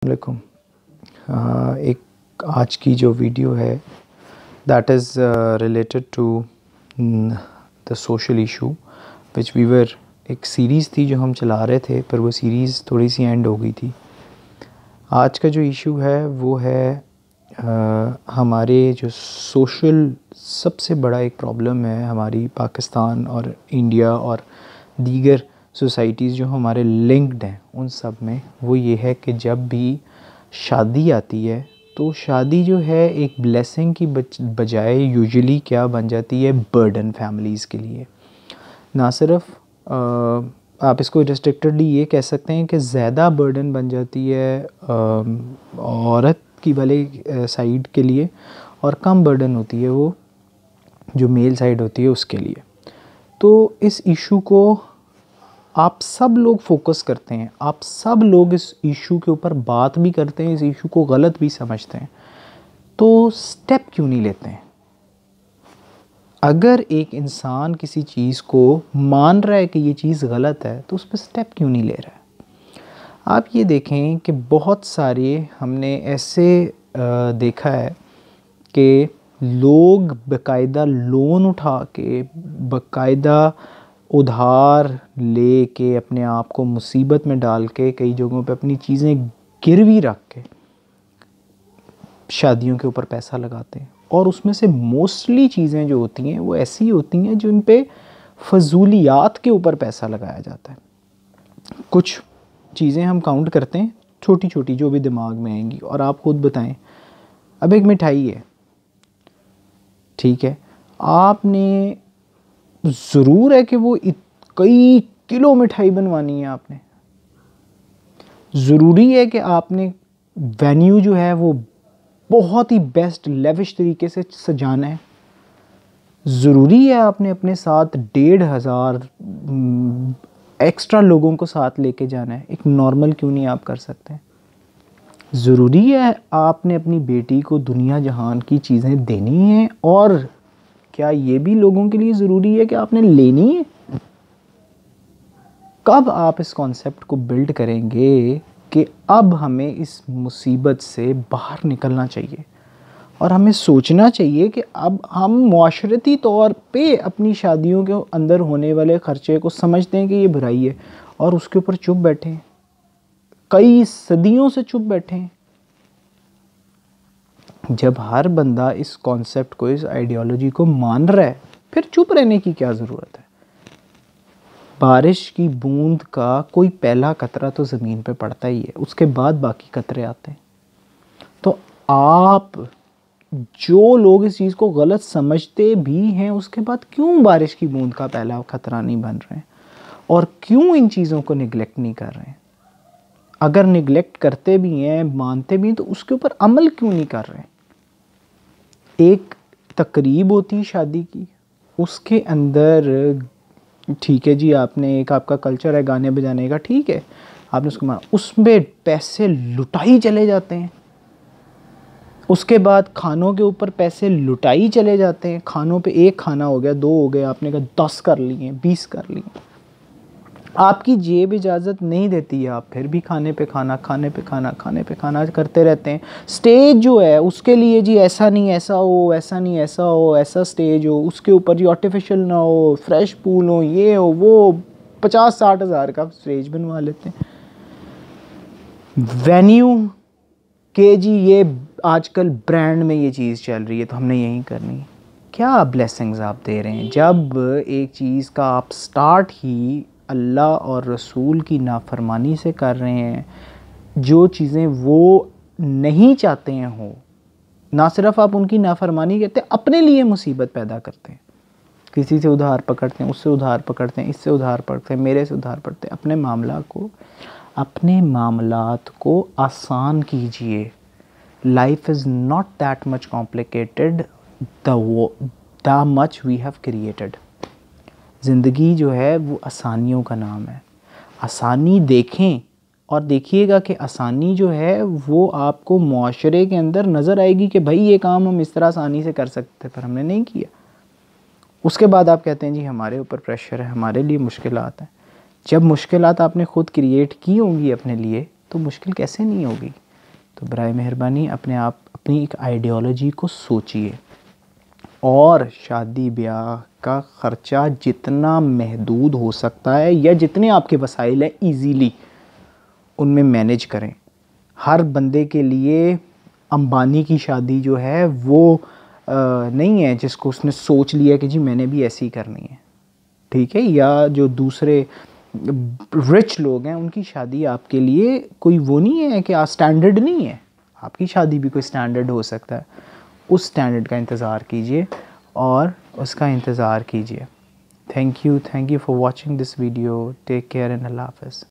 वालेकुम। एक आज की जो वीडियो है that is related to the social issue which we were, एक सीरीज़ थी जो हम चला रहे थे पर वो सीरीज़ थोड़ी सी एंड हो गई थी। आज का जो इशू है वो है हमारे जो सोशल सबसे बड़ा एक प्रॉब्लम है हमारी पाकिस्तान और इंडिया और दीगर सोसाइटीज़ जो हमारे लिंक्ड हैं उन सब में, वो ये है कि जब भी शादी आती है तो शादी जो है एक ब्लेसिंग की बजाय यूजुअली क्या बन जाती है, बर्डन फैमिलीज़ के लिए। ना सिर्फ आप इसको रिस्ट्रिक्टेडली ये कह सकते हैं कि ज़्यादा बर्डन बन जाती है औरत की वाले साइड के लिए और कम बर्डन होती है वो जो मेल साइड होती है उसके लिए। तो इस इशू को आप सब लोग फोकस करते हैं, आप सब लोग इस इशू के ऊपर बात भी करते हैं, इस इशू को गलत भी समझते हैं, तो स्टेप क्यों नहीं लेते हैं? अगर एक इंसान किसी चीज़ को मान रहा है कि ये चीज़ गलत है तो उस पर स्टेप क्यों नहीं ले रहा है? आप ये देखें कि बहुत सारे हमने ऐसे देखा है कि लोग बाकायदा लोन उठा के, बाकायदा उधार ले के, अपने आप को मुसीबत में डाल के, कई जगहों पे अपनी चीज़ें गिरवी रख के शादियों के ऊपर पैसा लगाते हैं। और उसमें से मोस्टली चीज़ें जो होती हैं वो ऐसी होती हैं जिन पे फजूलियात के ऊपर पैसा लगाया जाता है। कुछ चीज़ें हम काउंट करते हैं छोटी छोटी जो भी दिमाग में आएंगी, और आप खुद बताएं। अब एक मिठाई है, ठीक है, आपने ज़रूर है कि वो कई किलो मिठाई बनवानी है, आपने ज़रूरी है कि आपने वेन्यू जो है वो बहुत ही बेस्ट लेविश तरीके से सजाना है, ज़रूरी है आपने अपने साथ 1,500 एक्स्ट्रा लोगों को साथ लेके जाना है, एक नॉर्मल क्यों नहीं आप कर सकते? ज़रूरी है आपने अपनी बेटी को दुनिया जहान की चीज़ें देनी हैं, और क्या ये भी लोगों के लिए ज़रूरी है कि आपने लेनी है? कब आप इस कॉन्सेप्ट को बिल्ड करेंगे कि अब हमें इस मुसीबत से बाहर निकलना चाहिए और हमें सोचना चाहिए कि अब हम मुआशरती तौर पे अपनी शादियों के अंदर होने वाले ख़र्चे को समझते हैं कि ये बुराई है और उसके ऊपर चुप बैठे हैं, कई सदियों से चुप बैठे हैं। जब हर बंदा इस कॉन्सेप्ट को, इस आइडियोलॉजी को मान रहा है, फिर चुप रहने की क्या ज़रूरत है? बारिश की बूंद का कोई पहला कतरा तो ज़मीन पे पड़ता ही है, उसके बाद बाकी कतरे आते हैं। तो आप जो लोग इस चीज़ को गलत समझते भी हैं, उसके बाद क्यों बारिश की बूंद का पहला खतरा नहीं बन रहे हैं और क्यों इन चीज़ों को निगलेक्ट नहीं कर रहे हैं? अगर निगलेक्ट करते भी हैं, मानते भी हैं, तो उसके ऊपर अमल क्यों नहीं कर रहे हैं? एक तकरीब होती है शादी की, उसके अंदर ठीक है जी, आपने एक आपका कल्चर है गाने बजाने का, ठीक है, आपने उसको माना, उसमें पैसे लुटाई चले जाते हैं। उसके बाद खानों के ऊपर पैसे लुटाई चले जाते हैं। खानों पे एक खाना हो गया, 2 हो गए, आपने कहा 10 कर लिए, 20 कर लिए। आपकी जेब इजाज़त नहीं देती है, आप फिर भी खाने पे खाना, खाने पे खाना, खाने पे खाना करते रहते हैं। स्टेज जो है उसके लिए जी ऐसा नहीं ऐसा हो, ऐसा नहीं ऐसा हो, ऐसा स्टेज हो, उसके ऊपर जी आर्टिफिशियल ना हो, फ्रेश पूल हो, ये हो वो, 50-60 हज़ार का स्टेज बनवा लेते हैं। वेन्यू के जी ये आजकल ब्रांड में ये चीज़ चल रही है तो हमने यही करनी है। क्या ब्लेसिंग्स आप दे रहे हैं जब एक चीज़ का आप स्टार्ट ही अल्लाह और रसूल की नाफरमानी से कर रहे हैं, जो चीज़ें वो नहीं चाहते हैं हो। ना सिर्फ आप उनकी नाफरमानी करते हैं, अपने लिए मुसीबत पैदा करते हैं। किसी से उधार पकड़ते हैं, उससे उधार पकड़ते हैं, इससे उधार पकड़ते हैं, मेरे से उधार पकड़ते हैं। अपने मामलात को आसान कीजिए। Life is not that much complicated the much we have created. ज़िंदगी जो है वो आसानियों का नाम है। आसानी देखें और देखिएगा कि आसानी जो है वो आपको मुआशरे के अंदर नज़र आएगी कि भाई ये काम हम इस तरह आसानी से कर सकते, पर हमने नहीं किया। उसके बाद आप कहते हैं जी हमारे ऊपर प्रेशर है, हमारे लिए मुश्किलात हैं। जब मुश्किलात आपने ख़ुद क्रिएट की होंगी अपने लिए तो मुश्किल कैसे नहीं होगी? तो बराए मेहरबानी अपनी एक आइडियोलॉजी को सोचिए और शादी ब्याह का ख़र्चा जितना महदूद हो सकता है या जितने आपके वसाइल हैं ईज़ीली उनमें मैनेज करें। हर बंदे के लिए अंबानी की शादी जो है वो नहीं है जिसको उसने सोच लिया कि जी मैंने भी ऐसी ही करनी है, ठीक है। या जो दूसरे रिच लोग हैं उनकी शादी आपके लिए कोई वो नहीं है कि स्टैंडर्ड नहीं है, आपकी शादी भी कोई स्टैंडर्ड हो सकता है। उस स्टैंडर्ड का इंतज़ार कीजिए और उसका इंतज़ार कीजिए। Thank you for watching this video. Take care and अल्लाह हाफ़िज़।